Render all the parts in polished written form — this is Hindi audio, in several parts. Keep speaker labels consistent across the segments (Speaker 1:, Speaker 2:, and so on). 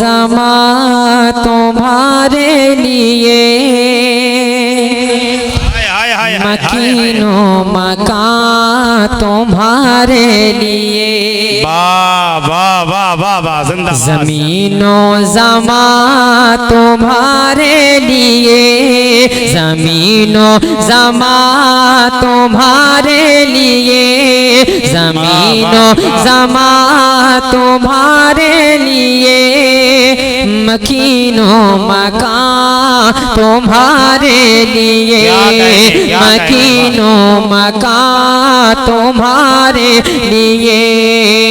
Speaker 1: ज़मा तुम्हारे लिए, मकीनो मकान तुम्हारे लिए।
Speaker 2: वाह वाह वाह वाह वाह, जिंदाबाद।
Speaker 1: ज़मीनो ज़मा तुम्हारे लिए, ज़मीनो ज़मा तुम्हारे लिए, ज़मीनो ज़मा तुम्हारे लिए, मकीनो मकान तुम्हारे लिए, मकीनो मकान तुम्हारे लिए,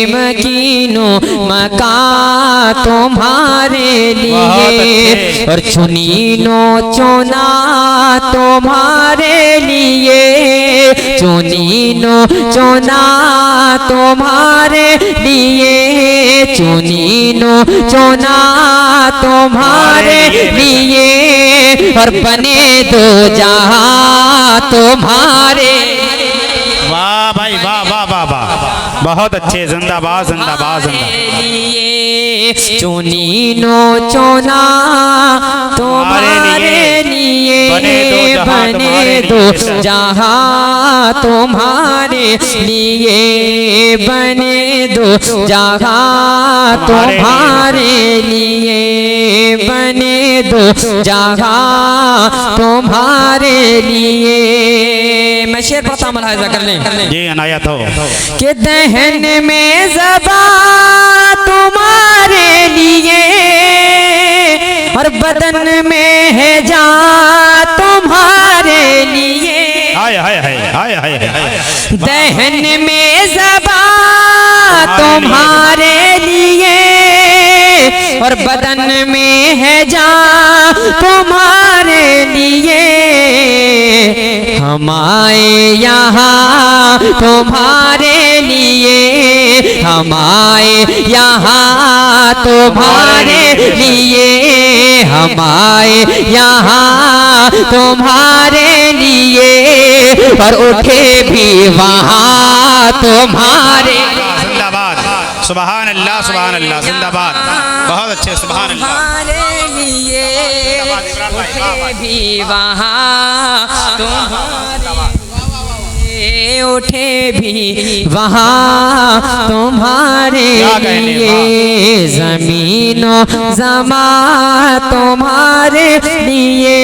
Speaker 1: मकीनो मकान तुम्हारे लिए। और चुनीनो चुना तुम्हारे लिए, चुनीनो चुना तुम्हारे लिए, चुनीनो चुना तुम्हारे लिए। और बने दो जहां तुम्हारे।
Speaker 2: वाह भाई वाह वाह वाह वाह, बहुत अच्छे, जिंदाबाद जिंदाबाद जिंदाबाद।
Speaker 1: चुनीनो चुना तुम्हारे लिए, बने दो जहां तुम्हारे लिए, बने दो जहां तुम्हारे लिए, बने दो जहां तुम्हारे लिए। मैं शेर पढ़ता, मुलाहिजा कर लें।
Speaker 2: जी अनायत हो।
Speaker 1: कि दहन में ज़बा तुम्हारे लिए, और बदन में है जान तुम्हारे लिए।
Speaker 2: हाय हाय हाय हाय हाय हाय।
Speaker 1: दहन में ज़बा तुम्हारे लिए, और बदन में है जान तुम्हारे लिए। हम आए यहाँ तुम्हारे लिए, हम आए यहाँ तुम्हारे लिए, हम आए यहाँ तुम्हारे लिए। और उठे भी वहाँ तुम्हारे।
Speaker 2: जिंदाबाद, सुभान अल्लाह सुभान अल्लाह, जिंदाबाद, बहुत अच्छे, सुभान अल्लाह।
Speaker 1: लिए उठे भी वहाँ तुम्हारे, उठे भी वहाँ तुम्हारे लिए। ज़मीनो ज़मा तुम्हारे लिए,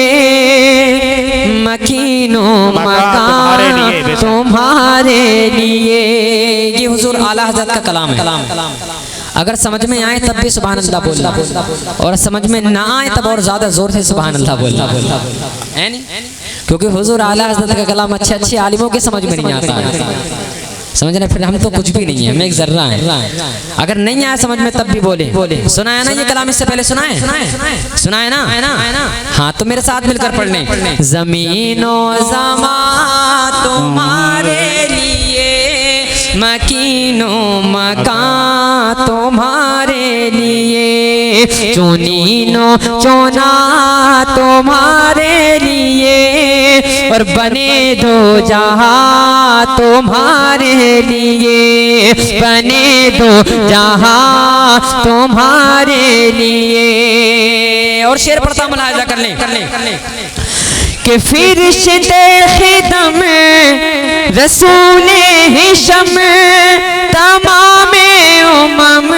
Speaker 1: मकीनो मकान तुम्हारे लिए। ये हुजूर आला हज़रत का कलाम है। अगर समझ में आए तब भी सुभान अल्लाह बोलना, और समझ में ना आए तब और ज़्यादा ज़ोर से सुभान अल्लाह बोलना, है नहीं? क्योंकि हुजूर आला हज़रत का कलाम अच्छे अच्छे आलिमों के समझ में नहीं आता है। समझ रहे? फिर हम तो कुछ भी नहीं है, मैं एक ज़र्रा है। अगर नहीं आया समझ में तब भी बोले। सुना है ना ये कलाम इससे पहले? सुना है ना? हाँ तो मेरे साथ मिलकर पढ़ लें। ज़मीनो ज़मा तुम्हारे लिए, मकीनो मकान तुम्हारे लिए, चुनीनो चुना तुम्हारे लिए। और बने दो जहां तुम्हारे लिए, बने दो जहां तुम्हारे लिए। और शेर पढ़ता, मुलाहिजा कर लें। कि फिरिश्ते खिदम रसूले हिशम, तमामे उमम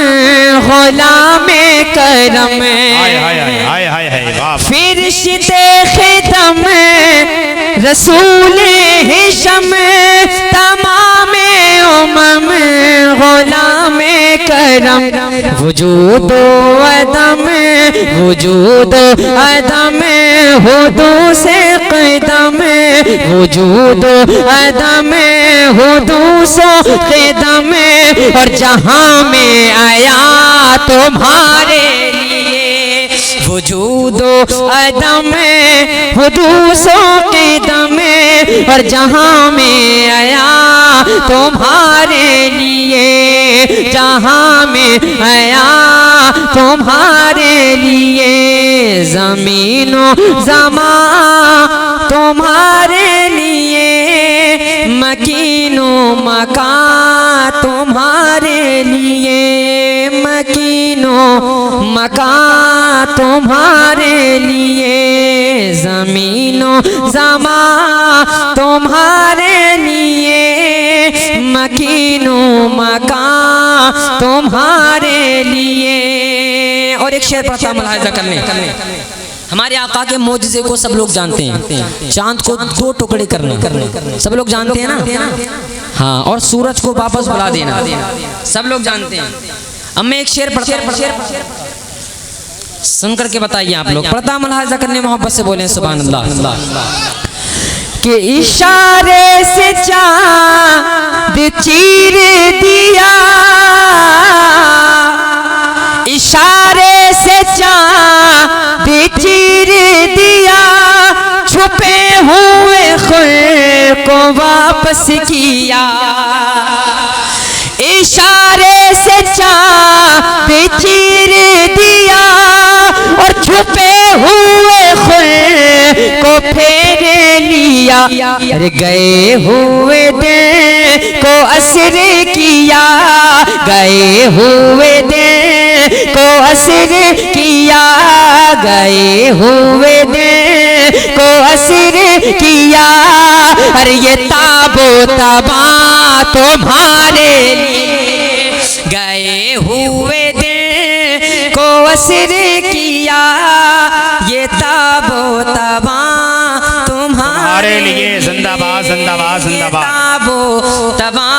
Speaker 1: गुलामे करम। फिरिश्ते खिदम रसूले हिशम, तमामे उमम गुलामे करम। वजूद अदम, वजूद अदम हुदू से क़दम, वजूद अदम हुदू से क़दम। और जहां में आया तुम्हारे लिए, वजूद अदम हुदू से क़दम। और जहां में आया तुम्हारे लिए, जहां में आया तुम्हारे लिए। ज़मीनो ज़मा तुम्हारे लिए, मकीनो मकान तुम्हारे लिए, मकीनो मकान तुम्हारे लिए, ज़मीनो ज़मा तुम्हारे लिए, मकीनो मकान तुम्हारे लिए। और एक शेर पढ़ता मुलाहिज़ा करने, हमारे आका के मोजज़े को सब लोग जानते हैं, चांद को 2 टुकड़े करना सब लोग जानते हैं ना, हाँ, और सूरज को वापस बुला देना सब लोग जानते हैं। अब मैं एक शेर पढ़ता सुन करके बताइए आप लोग, पढ़ता मुलाहिज़ा करने, मोहब्बत से बोलें सुभान अल्लाह। कि इशारे से चांद चीर दिया, इशारे से चांद चीर दिया, छुपे हुए खुद को वापस किया। इशारे से चांद चीर दिया और छुपे हुए खुद को फेर लिया। अरे गए हुए दिन को असर किया, गए हुए दिन को असर किया, गए हुए दिन को असर किया। अरे ये ताबो तबा तुम्हारे लिए, गए हुए दिन को असर किया, ये ताबो तबा तुम्हारे लिए,
Speaker 2: जिंदाबाद जिंदाबाद जिंदाबाद,
Speaker 1: ताबो तबा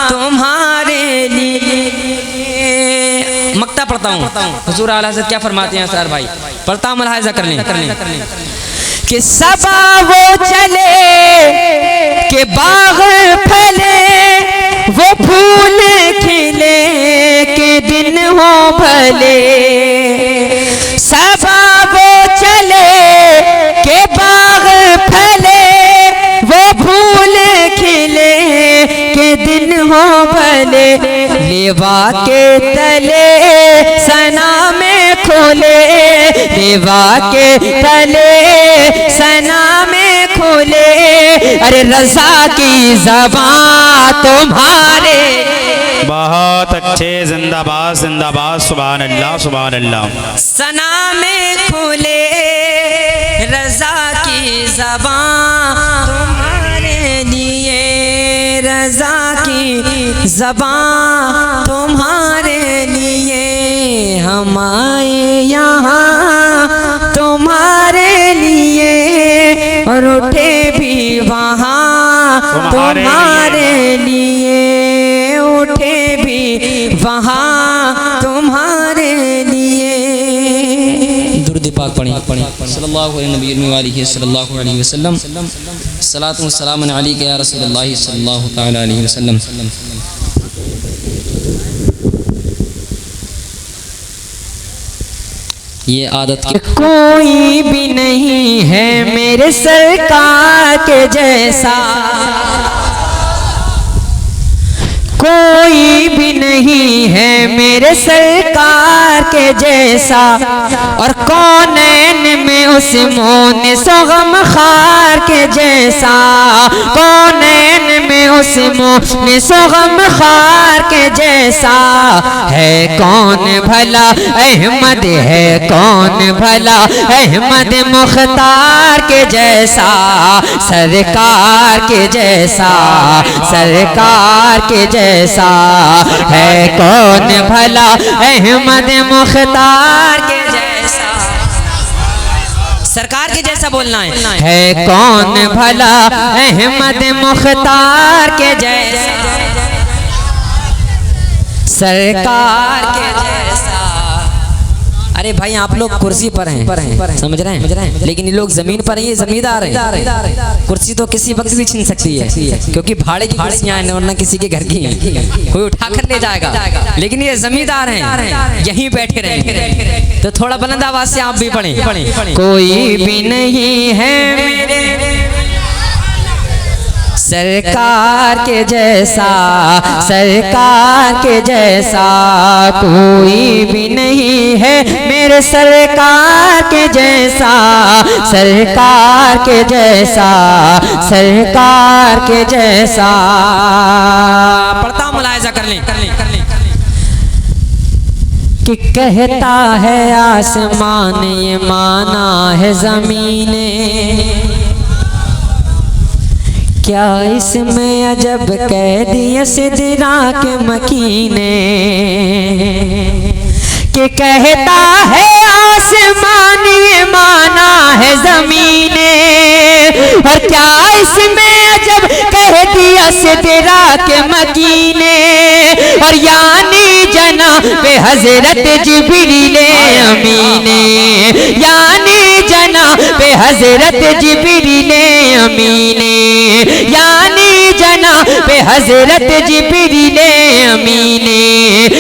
Speaker 1: तुम्हारे लिए। मक्ता पढ़ता हूँ, हुजूर आला हज़रत क्या फरमाते हैं सर भाई, पढ़ता हूँ मुलाहिज़ा करने कि सबा वो चले के बाग फैले, वो फूल खिले के दिन हो भले। सबा वो चले के बाग फैले, वो फूल खिले के दिन हो भले। लेवा के तले सना में खोले, लेवा के तले सना में खोले। अरे रज़ा की ज़बान तुम्हारे,
Speaker 2: बहुत अच्छे, जिंदाबाद जिंदाबाद, सुभान अल्लाह सुभान अल्लाह।
Speaker 1: सना में खोले रज़ा की ज़बान तुम्हारे लिए, रज़ा की ज़बान तुम्हारे लिए। हम आए यहाँ तुम्हारे लिए और उठे भी वहाँ तुम्हारे लिए, उठे भी वहाँ तुम्हारे लिए। दुरूद पाक पढ़ें सल्लल्लाहु अलैहि वसल्लम, सलातु व सलामुन अलैका या रसूलल्लाह सल्लल्लाहु तआला अलैहि वसल्लम। ये आदत की कोई भी नहीं है मेरे सरकार के जैसा, कोई भी नहीं है मेरे सरकार के जैसा। और कौनैन में उस मोन सोगम खार के जैसा, कौनैन में उस मोन सोगम खार के जैसा। है कौन भला अहमद, है कौन भला अहमद मुख्तार के जैसा, सरकार के जैसा, सरकार के जैसा। है कौन भला अहमद मुख्तार के जैसा, सरकार के जैसा बोलना है कौन भला अहमद मुख्तार के जैसा, सरकार के जैसा। अरे भाई आप लोग कुर्सी पर हैं, समझ रहे हैं, लेकिन ये लोग जमीन पर हैं, ये जमींदार हैं। कुर्सी तो किसी वक्त भी छीन सकती है, क्योंकि भाड़े की कुर्सियां हैं, वरना किसी के घर की हैं, कोई उठा कर ले जाएगा। लेकिन ये जमींदार हैं, यहीं बैठे रहेंगे। तो थोड़ा बुलंद आवाज से आप भी पढ़ें। कोई भी नहीं है मेरे सरकार के जैसा, सरकार के जैसा। कोई भी नहीं है मेरे सरकार के जैसा, सरकार के जैसा, सरकार के जैसा। पढ़ता मुलाहिज़ा कर लें। कि कहता है आसमान ये माना है ज़मीने, क्या इसमें अजब कह दिए सिदरा के मकीने। कि कहता है आसमान ये माना है ज़मीने, और क्या इसमें अजब कह दिया सिदरा के मकीने। और यानी जनाब हजरत जिब्रील अमीने, यानी जनाब हजरत जिब्रील अमीने, यानी जनाब हजरत जिब्रील अमीने।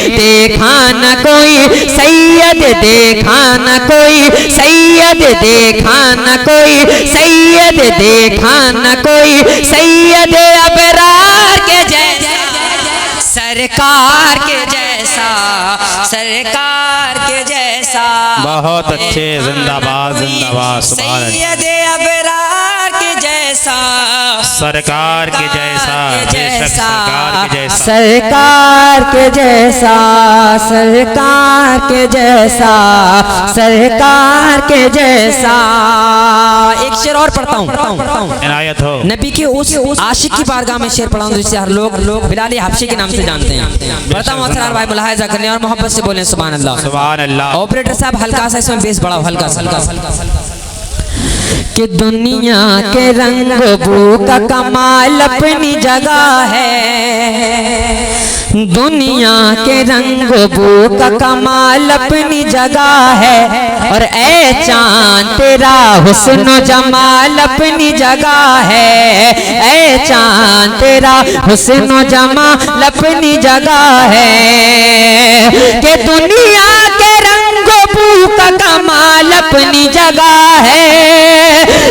Speaker 1: देखा न कोई सैयद, देखा न कोई सैयद, देखा न कोई सैयद, देखा न कोई सैयद अबरार के जैसा, सरकार के जैसा, सरकार के जैसा।
Speaker 2: बहुत अच्छे, जिंदाबाद जिंदाबाद, सुभान अल्लाह।
Speaker 1: सैयद अबरार के जैसा,
Speaker 2: सरकार के जैसा, बेशक सरकार के जैसा,
Speaker 1: सरकार के जैसा, सरकार के जैसा, सरकार के जैसा। एक शेर और पढ़ता हूँ,
Speaker 2: इनायत हो।
Speaker 1: नबी के उस आशिक की बारगाह में शेर पढ़ा हूँ जिसे हर लोग बिलाल हबशी के नाम से जानते हैं। पढ़ता हूँ, असरार भाई मुलाहिजा करने और मोहब्बत से बोलें सुभान अल्लाह,
Speaker 2: सुभान अल्लाह।
Speaker 1: ऑपरेटर साहब हल्का सा इसमें बेस बढ़ाओ, हल्का कि दुनिया के रंग बू का कमाल अपनी जगह है, दुनिया के रंग बू का कमाल अपनी जगह है। और ए चांद तेरा हुस्न जमाल अपनी जगह है, ए चांद तेरा हुस्न जमाल अपनी जगह है। कि दुनिया के रंग बू का कमाल अपनी जगह है,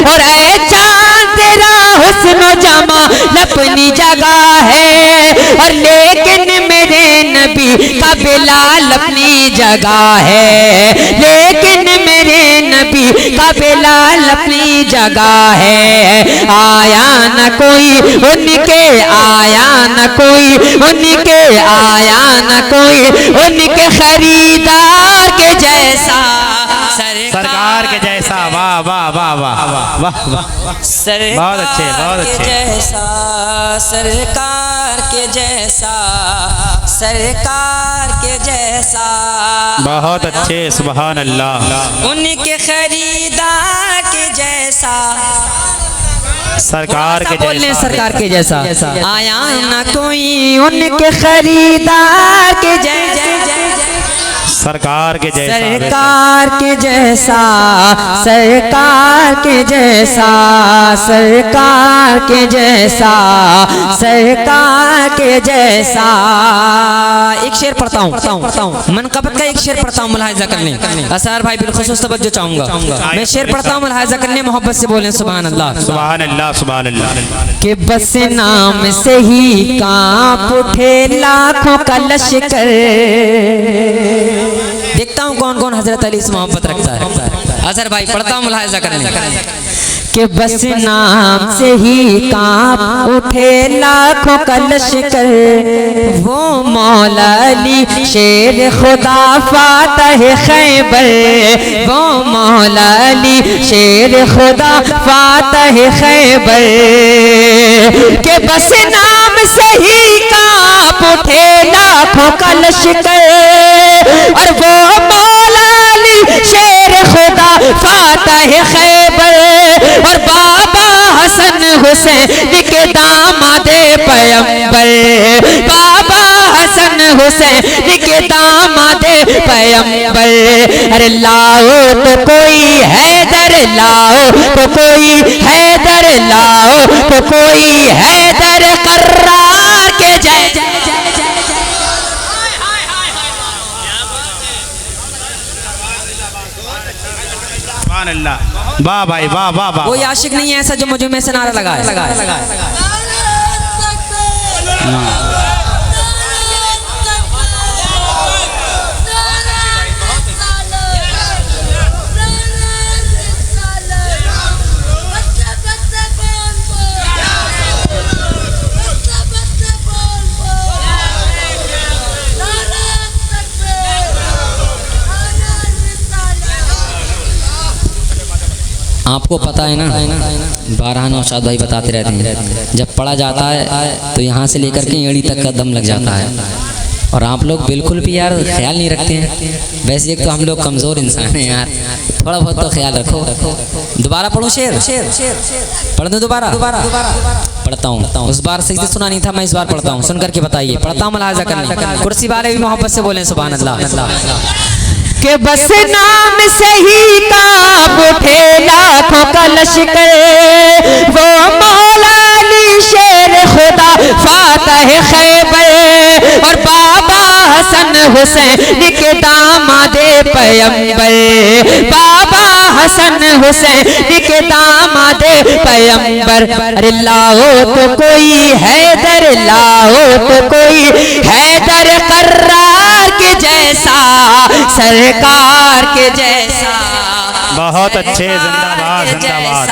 Speaker 1: और ऐ चांद तेरा हुस्न जमाल अपनी जगह है। और लेकिन मेरे नबी का बिलाल अपनी जगह है, लेकिन मेरे नबी का बिलाल अपनी जगह है। आया न कोई उनके, आया न कोई उनके, आया न कोई उनके खरीदार के जैसा,
Speaker 2: सरकार के जैसा। वाह वाह वाह वाह वाह वाह, बहुत अच्छे, बहुत अच्छे।
Speaker 1: जैसा, सरकार के जैसा, सरकार के जैसा।
Speaker 2: बहुत अच्छे, सुभान अल्लाह।
Speaker 1: उनके खरीदार के जैसा,
Speaker 2: सरकार के जैसा,
Speaker 1: सरकार के जैसा। आया न कोई उनके खरीदार के जैसा,
Speaker 2: सरकार के जैसा,
Speaker 1: सरकार के जैसा, सरकार के जैसा, सरकार के जैसा, सरकार के जैसा। एक शेर पढ़ता हूँ, मनकबत का एक शेर पढ़ता हूँ, मुलाहिजा करने। असरार भाई बिलखुसूस तवज्जो चाहूंगा। मैं शेर पढ़ता हूँ, मुलाहिजा करने, मोहब्बत से बोलें सुभान अल्लाह,
Speaker 2: सुभान अल्लाह, सुभान अल्लाह।
Speaker 1: कि बस नाम से ही कांप उठे लाखों का लश्कर। देखता हूँ कौन कौन हजरत अली से मोहब्बत रखता है। अजहर भाई पढ़ता हूँ, मुलाहिजा करने। कि बस नाम से ही कांप उठे लाखों का लश्कर, वो मौला अली शेर खुदा फातह खैबर, वो मौला अली शेर खुदा फातह खैबर। कि बस नाम से ही कांप उठे लाखों का लश्कर, और वो मौला अली शेर खुदा फातह खैबर। और बाबा हसन हुसैन के दामादे पैगंबर, बाबा हसन हुसैन के दामादे पैगंबर। अरे लाओ तो कोई हैदर, लाओ तो कोई हैदर, लाओ तो कोई हैदर कर्रार के जय।
Speaker 2: वाह भाई वाह वाह वाह।
Speaker 1: कोई आशिक नहीं है ऐसा जो मुझे में से नारा लगाए। आपको पता है ना, 12 नौशाद भाई बताते रहते हैं, जब पढ़ा जाता है तो यहाँ से लेकर के एड़ी तक का दम लग जाता है। और आप लोग बिल्कुल भी यार ख्याल नहीं रखते हैं। वैसे एक तो हम लोग कमज़ोर इंसान हैं यार, थोड़ा बहुत तो ख्याल रखो। दोबारा पढ़ूँ शेर? पढ़ दो दोबारा? पढ़ता हूँ। उस बार सही से सुना नहीं था, मैं इस बार पढ़ता हूँ, सुन करके बताइए। पढ़ता हूँ, मुलाहिज़ा करने। कुर्सी वाले भी मोहब्बत से बोलें सुभान अल्लाह।
Speaker 3: के बस नाम से ही कांप उठे लाखों का लश्कर, वो मौलानी शेर खुदा फातह खैबर और बाबा हसन हुसैन के दामादे पैगंबर, बाबा हसन हुसैन के दामादे पैगंबर। अरे लाओ तो कोई हैदर, लाओ तो कोई हैदर कर्रार के जैसा, सरकार के जैसा।
Speaker 2: बहुत अच्छे, जिंदाबाद जिंदाबाद।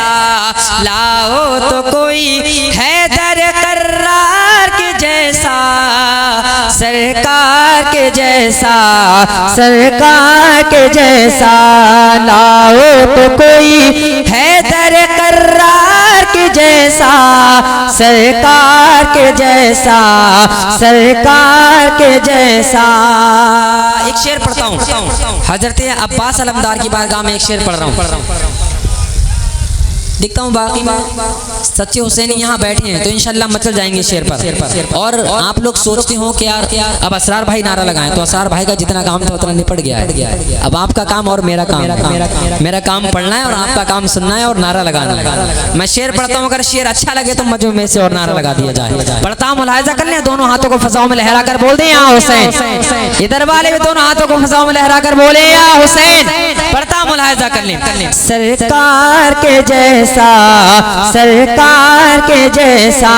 Speaker 1: लाओ तो कोई हैदर कर्रार के जैसा, सरकार के जैसा, सरकार के जैसा। लाओ तो कोई हैदर कर्रार के जैसा, सरकार के जैसा, सरकार के जैसा। एक शेर पढ़ता हूँ, हजरत अब्बास अलमदार की बारगाह में एक शेर पढ़ रहा हूँ। दिखता हूँ बाकी सच्चे हुसैनी यहाँ बैठे हैं तो इंशाल्लाह मचल जाएंगे शेर पर। और आप लोग सोचते हो कि यार अब असरार भाई नारा लगाएं, तो असरार भाई का जितना काम था उतना निपट गया है। अब आपका काम और मेरा काम, मेरा काम पढ़ना है और आपका काम सुनना है और नारा लगाना है। मैं शेर पढ़ता हूँ, अगर शेर अच्छा लगे तो मजो में से और नारा लगा दिया जाए। पढ़ता हूँ, मुलाहिज़ा कर लें। दोनों हाथों को फसाओं में लहरा कर बोल दें या हुसैन। इधर वाले भी दोनों हाथों को फसाओं में लहरा कर बोले या हुसैन। पढ़ता, मुलाहिज़ा कर लें।
Speaker 3: सरकार के जैसा, सरकार के जैसा,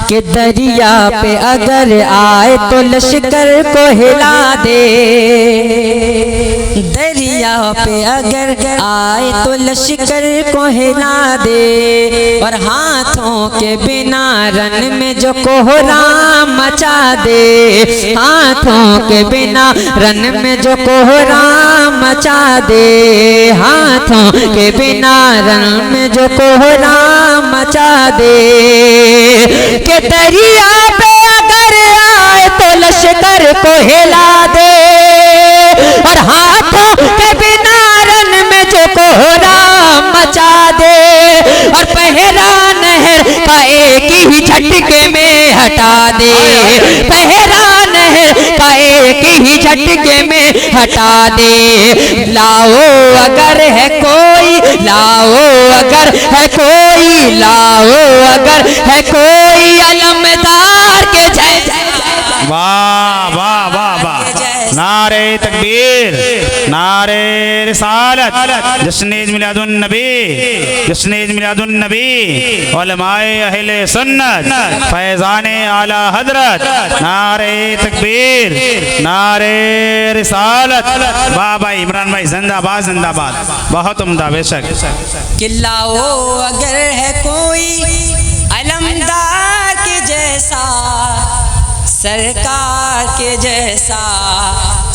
Speaker 3: कि दरिया पे अगर आए तो लश्कर को हिला दे,
Speaker 1: दरिया पे अगर आए तो लश्कर को हिला दे, और हाथों के बिना रन में जो कोहराम मचा दे, हाथों के बिना रन में जो कोहराम मचा दे, हाथों के बिना रन में जो कोहराम मचा दे।
Speaker 3: कि दरिया पे अगर आए तो लश्कर को हिला दे, और हाथों के बिना रन में जो कोहराम मचा दे, और पहरा नहर का एक ही झटके में हटा दे, पहरा नहर का एक ही झटके में हटा दे। लाओ अगर है कोई, लाओ अगर है कोई, लाओ अगर है कोई अलमदार के जैसा।
Speaker 2: वाह वाह वाह वाह। नारे तकबीर, नारे रिसालत, जश्न मिलादुन नबी, जश्न मिलादुन नबी, उलमाए अहले सुन्नत, फैज़ाने आला हजरत। नारे तकबीर, नारे रिसालत। वाह भाई इमरान भाई, जिंदाबाद जिंदाबाद, बहुत उम्दा। बेशक
Speaker 1: कि लाओ अगर है कोई अलमदार के जैसा, सरकार के जैसा,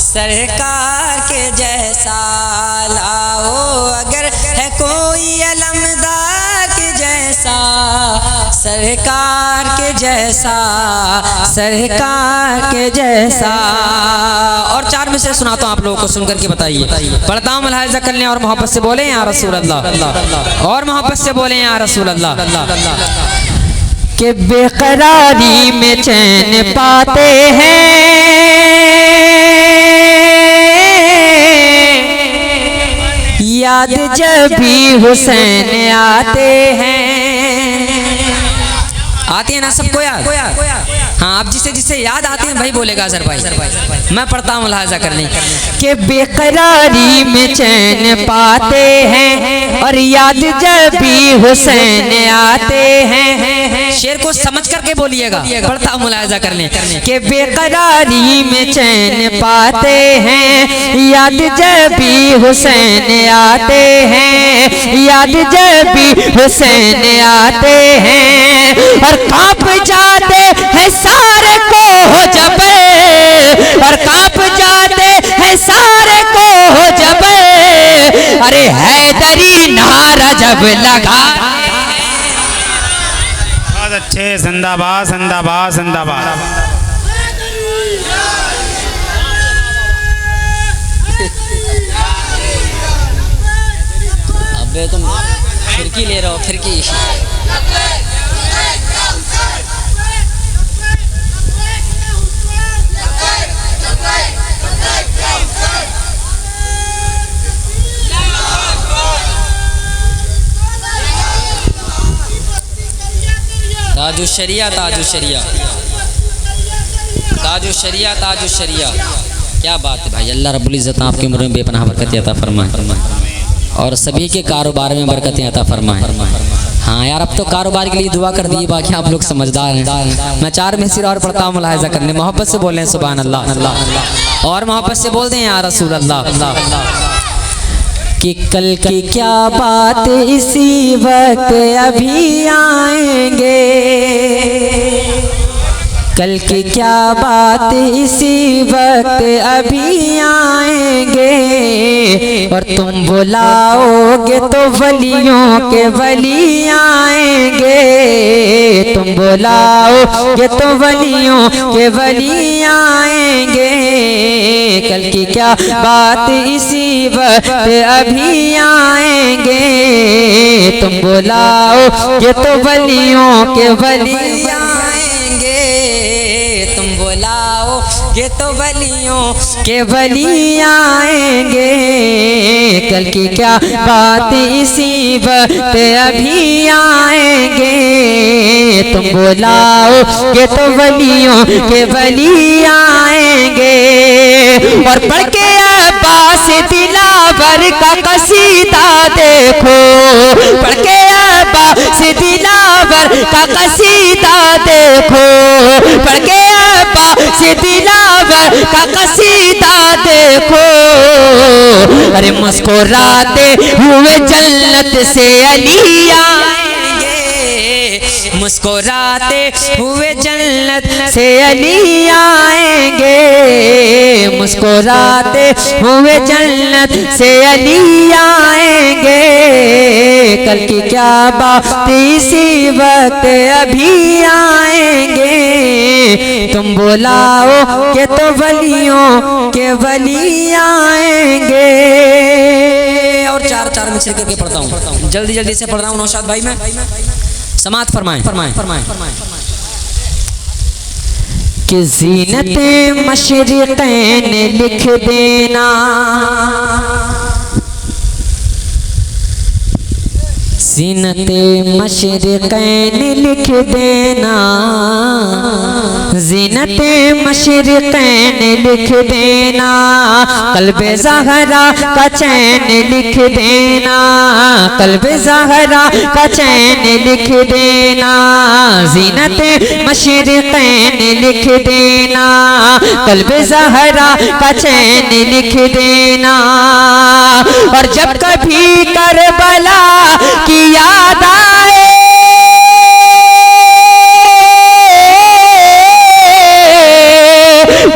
Speaker 1: सरकार के जैसा। लाओ अगर है कोई अलमदार के जैसा, सरकार के जैसा, सरकार के जैसा। और 4 में से सुनाता हूँ, आप लोगों को सुन करके बताइए। पढ़ता हूँ, मुलाहिज़ा कर लें और मोहब्बत से बोलें या रसूल अल्लाह, और मोहब्बत से बोलें या रसूल अल्लाह।
Speaker 3: कि बेकरारी में चैन पाते हैं, याद जब भी हुसैन आते हैं।
Speaker 1: आते हैं ना सबको याद? हाँ, आप जिसे जिसे याद आते हैं भाई बोलेगा अजहर भाई। मैं पढ़ता हूँ, मुलाहिज़ा कर लें।
Speaker 3: कि बेकरारी में चैन पाते हैं, और याद जब भी हुसैन आते हैं।
Speaker 1: शेर को समझ करके बोलिएगा। पढ़ता हूँ, मुलाहिज़ा कर लें।
Speaker 3: कि बेकरारी में चैन पाते हैं, याद जब भी हुसैन आते हैं, याद जब भी हुसैन आते हैं। और कांप जाते हैं सारे को हो जबे, और कांप जाते हैं सारे को हो जबे। अरे हैदरी नारा जब लगा।
Speaker 2: बहुत अच्छे, जिंदाबाद जिंदाबाद जिंदाबाद।
Speaker 1: अबे तुम खिड़की ले रहे हो, खिड़की। ताजुशरिया ताजुशरिया ताजुशरिया ताजुशरिया, क्या बात है भाई। अल्लाह रब्बुल इज़्ज़त आपकी उम्र में बेपनाह बरकत अता फरमाए और सभी के कारोबार में बरकतें अता फरमाए। हाँ यार, अब तो कारोबार के लिए दुआ कर दी, बाकी आप लोग समझदार हैं। मैं 4 मिसरे और पढ़ता हूँ, मुलाहिज़ा करने, मोहब्बत से बोलें सुभान अल्लाह अल्लाह, और मोहब्बत से बोल दें या रसूल अल्लाह अल्लाह। कि कल की क्या बात इसी वक्त अभी आएंगे, कल की क्या बात इसी वक्त अभी आएंगे, और तुम बुलाओगे तो वलियों के वली आएंगे, तुम बुलाओगे तो वलियों के वली आएंगे, कल की क्या बात इसी वक्त अभी आएंगे, तुम बुलाओगे तो वलियों के वली आएंगे, तुम बुलाओगे तो वलियों के वली आएंगे, कल की क्या बात इसी वक्त अभी आएंगे, तुम बुलाओगे तो वलियों के वली आएंगे। और पढ़ के अब्बास दिलावर का कसीदा देखो, पढ़ के अब्बास दिलावर का कसीदा देखो, पढ़ के अब्बास दिलावर का कसीदा देखो, अरे मुस्कुराते हुए जन्नत से अली आएंगे, मुस्कुराते हुए जन्नत से अली आएंगे, मुस्कुराते हुए जन्नत से अली आएंगे, कल की क्या बात इसी वक्त अभी आएंगे, तुम बुलाओ के तो वलियों के वली आएंगे। और 4 मिसरे करके पढ़ता हूँ, जल्दी जल्दी से पढ़ रहा हूँ नौशाद भाई, मैं समात फरमाएं फरमाएं फरमाएं कि ज़ीनते मशरिक़ैन लिख देना, ज़ीनते मशरिक़ैन लिख देना, ज़ीनते मशरिक़ैन लिख देना, क़ल्ब ज़हरा का चैन लिख देना, क़ल्ब ज़हरा का चैन लिख देना, ज़ीनते मशरिक़ैन लिख देना, क़ल्ब ज़हरा का चैन लिख देना। और जब कभी करबला की याद आए,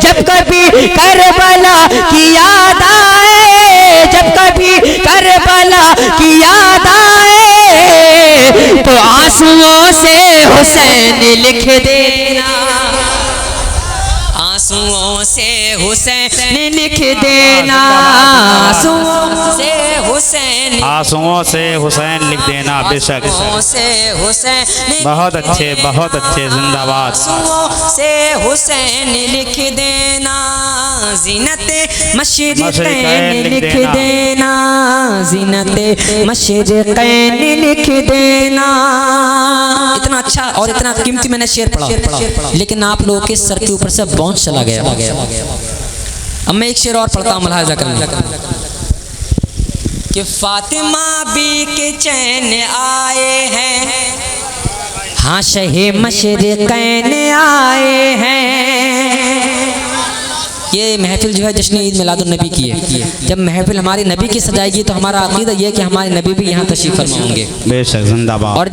Speaker 1: जब कभी करबला की याद आए, जब कभी करबला की याद आए, तो आंसुओं से हुसैन लिख देना, आंसुओं से हुसैन लिख देना, आंसुओं से हुसैन,
Speaker 2: आंसुओं से हुसैन लिख देना, बेशक
Speaker 1: से हुसैन,
Speaker 2: बहुत अच्छे जिंदाबाद।
Speaker 1: आंसुओं से हुसैन लिख देना, ज़ीनते मशरिक़ैन लिख देना, ज़ीनते मशरिक़ैन लिख देना। इतना अच्छा और इतना कीमती मैंने शेर पढ़ा, लेकिन आप लोगों के सर के ऊपर से बाउंस चला गया। अब मैं एक शेर और पढ़ता हूँ, मुलाहिज़ा करना कि फातिमा बी के चैन आए हैं, हाँ शहे मशरिक़ैन आए हैं, ये महफिल जो है जश्न ईद मिलादुन नबी की है। जब महफिल हमारी नबी की सजाएगी तो हमारा अकीदा ये है कि हमारे नबी भी यहाँ तशरीफ फरमा होंगे।
Speaker 2: बेशक जिंदाबाद।
Speaker 1: और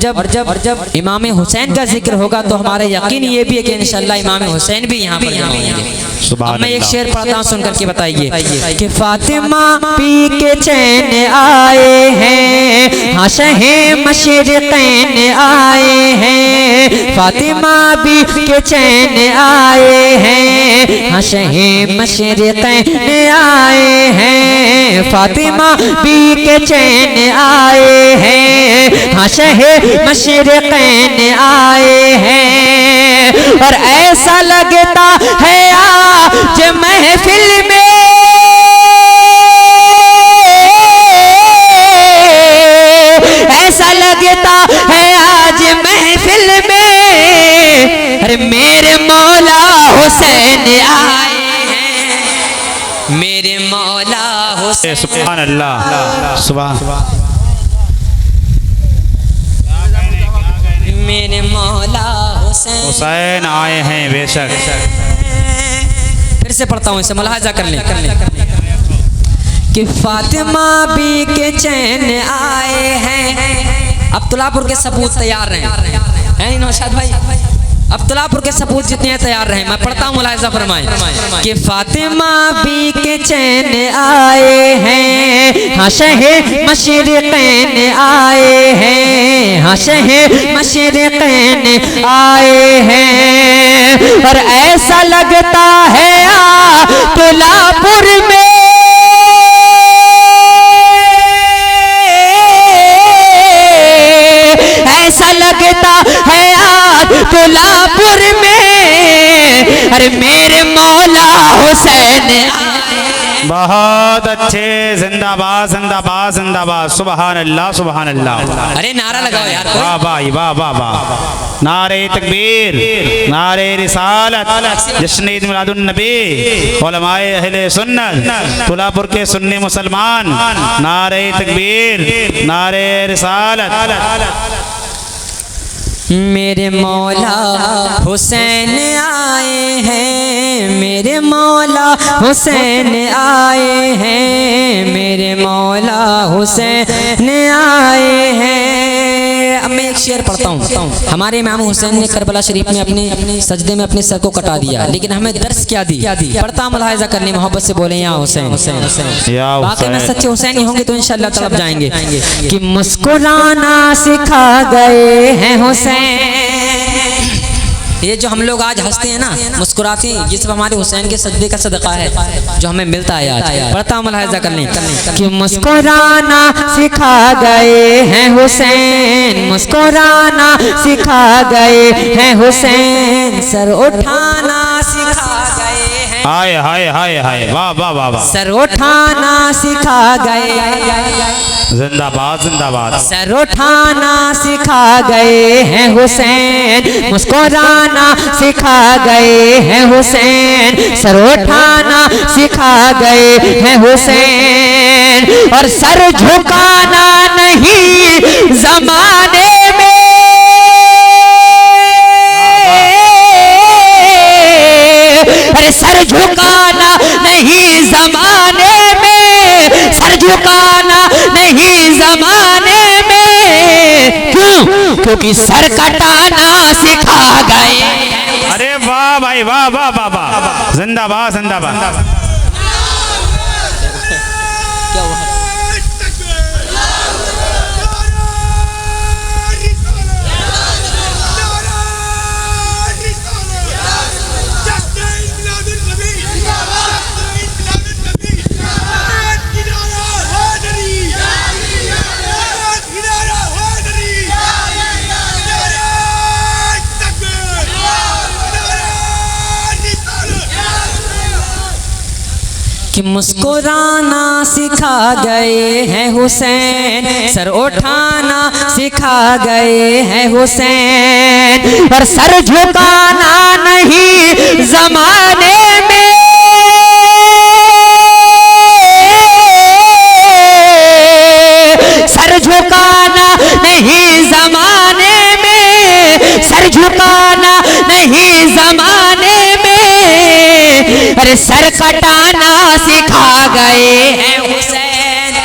Speaker 1: जब इमाम हुसैन का जिक्र होगा तो हमारा यकीन ये भी है कि इंशाअल्लाह इमाम हुसैन भी यहाँ पर होंगे। अब मैं एक शेर पढ़ता हूँ, सुन करके बताइए कि फातिमा पी के चैन आए हैं, हाँ शहे मशरिक़ैन आए हैं। फातिमा पी के चैन आए हैं, हाँ शहे मशरिक़ैन आए हैं। फातिमा पी के चैन आए हैं, हाँ शहे मशरिक़ैन आए हैं। और ऐसा लगता है आज महफिल में, ऐसा लगता है आज महफिल में, अरे मेरे मौला हुसैन आए हैं, मेरे मौला हुसैन।
Speaker 2: सुभान अल्लाह, सुभान।
Speaker 1: मेरे मौला हुसैन
Speaker 2: हुसैन आए हैं। बेशक।
Speaker 1: फिर से पढ़ता हूँ, इसे मुलाहाजा कर लें कि फातिमा बी के चैन आए हैं। अब तुलापुर के सबूत तैयार हैं नौशाद भाई, अब तुलापुर के सबूत जितने हैं तैयार रहे। मैं पढ़ता हूँ, मुलाहिजा फरमाएं कि फातिमा बी के चैन आए हैं, हाँ शहे मशरिक़ैन आए हैं, हाँ शहे मशरिक़ैन आए हैं। और ऐसा लगता है तुलापुर में, ऐसा लगता है आज तुलापुर में, अरे मेरे मौला हुसैन।
Speaker 2: बहुत अच्छे। जिंदाबाद जिंदाबाद जिंदाबाद। सुभान अल्लाह सुभान अल्लाह।
Speaker 1: अरे नारा लगाओ यार।
Speaker 2: वाह भाई वाह वाह वाह। नारे तकबीर, नारे रिसालत, जश्न ईद मिलादुन नबी, उलमाए अहले सुन्नत, तुलापुर के सुन्नी मुसलमान, नारे तकबीर, नारे रिसालत।
Speaker 1: मेरे मौला हुसैन आए हैं, मेरे मौला हुसैन आए हैं, मेरे मौला हुसैन आए हैं। अब मैं एक शेर पढ़ता हूँ। हमारे इमाम हुसैन ने करबला शरीफ में अपने सजदे में अपने सर को कटा दिया, लेकिन हमें दर्स क्या दी? पढ़ता मुलाहिजा करने, मोहब्बत से बोले या हुसैन हुसैन हुसैन। बाकी में सच्चे हुसैनी होंगे तो इंशाअल्लाह तड़प जाएंगे कि मुस्कुराना सिखा गए हैं हुसैन। ये जो हम लोग आज हंसते हैं ना, मुस्कुराते हैं, ये सब हमारे हुसैन के सजदे का सदका है जो हमें मिलता है आज। पढ़ता मुलाहिजा कर लें कि मुस्कुराना सिखा गए हैं हुसैन, मुस्कुराना सिखा गए हैं हुसैन, सर उठाना सिखा गए हैं।
Speaker 2: हाय हाय हाय हाय, वाह वाह वाह वाह।
Speaker 1: सर उठाना सिखा गए,
Speaker 2: जिंदाबाद जिंदाबाद।
Speaker 1: सर उठाना सिखा गए हैं हुसैन, मुस्कुराना सिखा गए हैं हुसैन, सर उठाना सिखा गए हैं हुसैन। और सर झुकाना नहीं जमाने में, अरे सर झुकाना नहीं जमाने में, सर झुकाना नहीं जमाने में। क्यों? क्योंकि सर कटाना सिखा गए।
Speaker 2: अरे वाह भाई वाह वाह वाह वाह। जिंदाबाद जिंदाबाद।
Speaker 1: कि मुस्कुराना सिखा गए हैं हुसैन, सर उठाना सिखा गए हैं हुसैन। और सर झुकाना नहीं जमाने में, सर झुकाना नहीं जमाने में, सर झुकाना नहीं जमाने में। अरे सर
Speaker 3: कटाना सिखा गए हैं
Speaker 1: हुसैन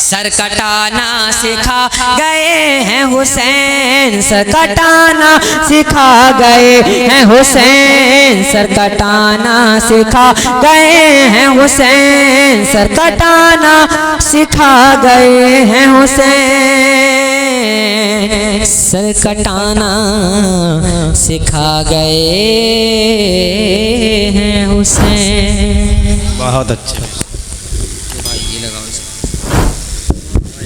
Speaker 1: सर कटाना सिखा गए हैं हुसैन सर
Speaker 3: कटाना सिखा गए हैं हुसैन सर कटाना सिखा गए हैं हुसैन सर कटाना सिखा गए हैं हुसैन
Speaker 1: सर कटाना सिखा गए हैं हुसैन।
Speaker 2: बहुत अच्छा।